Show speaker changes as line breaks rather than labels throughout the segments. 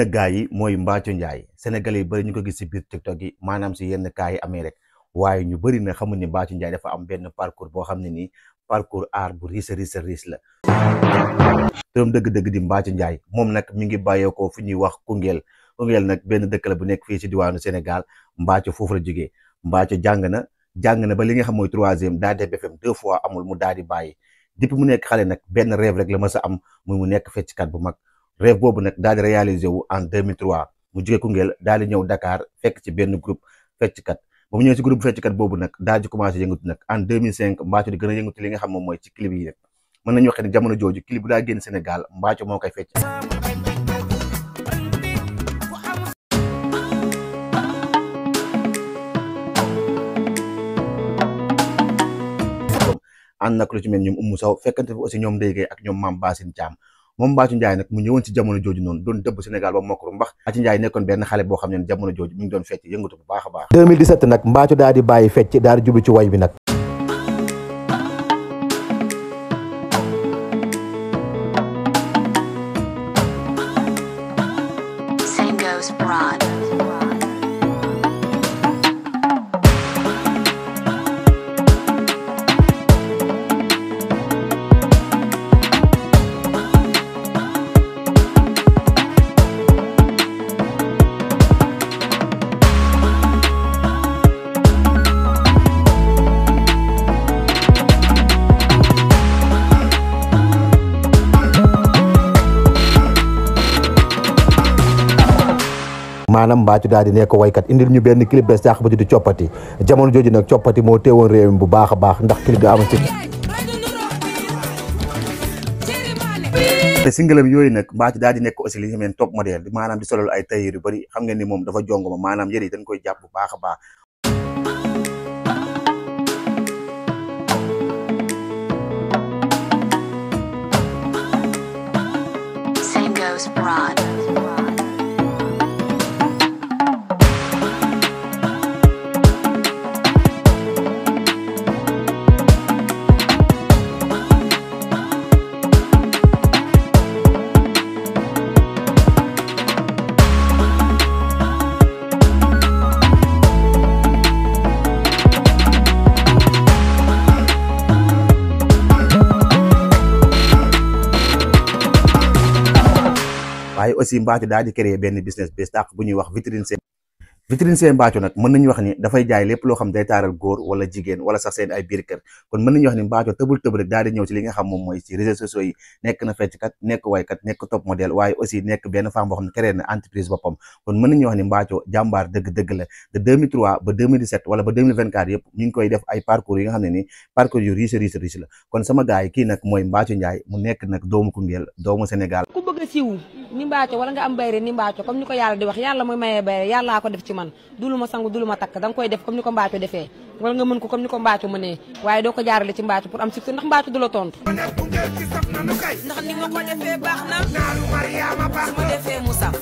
gaa yi mooy Mbathio Ndiaye sénégalais yi bëri ñu ko gis si biir TikTok yi maanaam si yenn kaa yi amee rek waaye ñu bëri na xamul ni Mbathio Ndiaye dafa am benn parcours boo xam ne nii parcours art bu riis la turam dëgg-dëgg di Mbathio Ndiaye moom nag mi ngi bàyyeekoo fu ñuy wax Koungheul nag benn dëkk la bu nekk fii si diwaanu Sénégal Mbathio foofu la jógee Mbathio jàng na ba li nga xam mooy 3e daa def BFM 2 fois amul mu daal di bàyyi depuis mu nekk xale nag benn rêve rek la mës a am muy mu nekk fecckat bu mag rêve boobu nag daal di réalisé wu en 2003 mu jógee Koungheul daal di ñëw Dakar fekk ci benn groupe fecckat ba mu ñëwee ci groupe fecckat boobu nag daal di commencé yëngatu nag en 2005 Mbathio di gën a yëngatu li nga xam moom mooy ci clip yi rek mën nañu wax ne jamono jooju clip bu daa génn Sénégal Mbathio moo koy fecc ànd nag lu ci mel ñoom Oumou Sow fekkante fi aussi ñoom Ndeye Gueye ak ñoom Mame Bassine Thiam moom Mbathio Ndiaye nag mu ñëwoon ci jamono jooju noonu doon dëbb Sénégal ba mokk mbax Mbathio Ndiaye nekkoon benn xale boo xam ne jamono jooju mi ngi doon fecc yëngatu bu baax a baax 2017 nag Mbathio daal di bàyyi fecc daal di jublu ci way bi nag maanaam Mbathio daal di nekk waykat indil ñu benn clip bees sax ba di coppati jamono jooju nag coppati moo teewoon réew mi bu baax a baax ndax clip ga am ci te singalam yooyu nag Mbathio daal di nekk aussi li ñu xamee top modèle maanaam di solol ay tailleur yu bëri xam ngeen ni moom dafa jongoma maanaam yëre yi dañ koy jàpp bu baax a baax waaye aussi Mbathio daal di créer benn business bés dàq bu ñuy wax vitrine seen Mbathio nag mën nañu wax ni dafay jaay lépp loo xam day taaral góor wala jigéen wala sax seen ay biir kër kon mën nañu wax ni Mbathio tëb rek daal di ñëw ci li nga xam moom mooy ci réseaux sociaux yi nekk na fecckat nekk waykat nekk top modèle waaye aussi nekk benn femme boo xam ne créé na entreprise boppam kon mën nañu wax ni Mbathio jàmbaar dëgg la de 2003 ba 2017 wala ba 2024 yëpp ñu ngi koy def ay parcours yi nga xam ne ni parcours yu riche la kon sama gars yi kii nag mooy Mbathio Ndiaye mu nekk nag doomu Koungheul doomu Sénégal
ku bëgg a siiw ni Mbathio wala nga am bayre ni Mbathio comme ni ko yàlla di wax yàlla mooy mayee bayre yàllaa ko def ci man dulu ma sangu dulu ma takk da nga koy def comme ni ko Mbathio defee wala nga mën ko comme ni ko Mbathio mënee waaye doo ko jaarale ci Mbathio pour am succès ndax Mbathio du la tontu ndax ni ma ko defee baax na su ma defee mu saf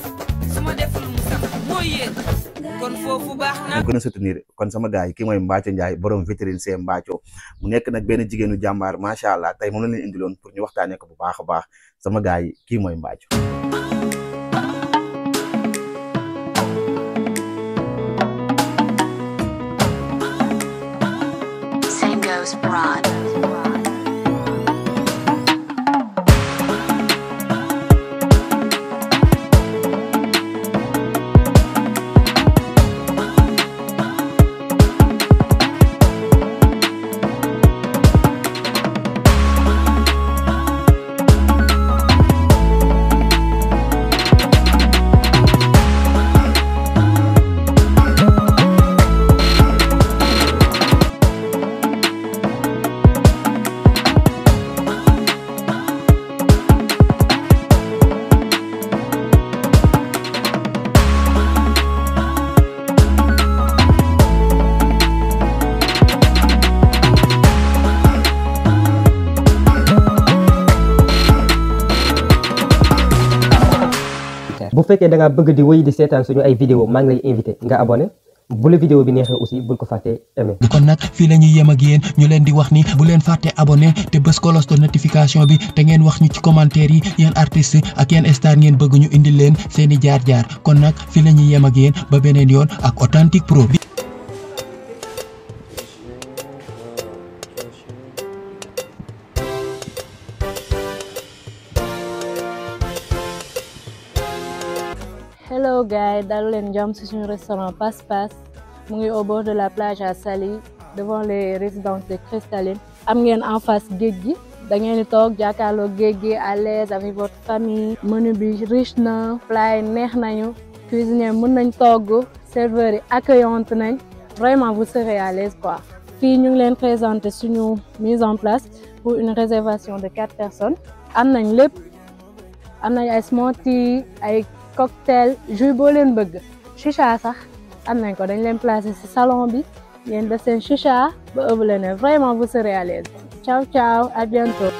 su ma deful mu saf mooy yéen kon foofu baax na
gën a soutenir kon sama gars yi kii mooy Mbathio Ndiaye borom vitrine seen Mbathio mu nekk nag benn jigéenu jàmbaar macha allah tey moom la leen indiloon pour ñu waxtaanee ko bu baax a baax sama gars yi kii mooy Mbathio
bu fekkee da nga bëgg di wéy di seetaan suñu ay vidéo maa ngi lay invité nga abonné bu la vidéo bi neexee aussi bul ko fàtte aimer.
kon nag fii la ñuy yem ak yéen ñu leen di wax ni bu leen fàtte abonné te bës cloche de notification bi te ngeen wax ñu ci commentaire yi yeen artiste ak yeen star ngeen bëgg ñu indi leen seeni jaar-jaar kon nag fii la ñuy yem ak yéen ba beneen yoon ak Authentique Pro.
Hello guys, dalu leen jàmm ci suñu restaurant Passe Passe mu ngi au bord de la plage à Saly devant les résidences de Cristalline. Am ngeen en face géej gi da ngeen di toog jàkkaarloo géej gi à l'aise avec votre famille. Menu bi riche na, plat yi neex nañu, cuisinier mën nañ togg, serveurs yi accueillante nañ, vraiment vous serez à l'aise quoi. Fii ñu ngi leen présenter suñu mise en place pour une réservation de 4 personnes. Am nañ lépp, am nañ ay smoothie, ay cocktail, jus boo leen bëgg, chicha sax am nañ ko dañ leen placer ci salon bi ngeen def seen chicha ba ëpp leen vraiment vous serez à l'aise. Ciao ciao, à bientôt.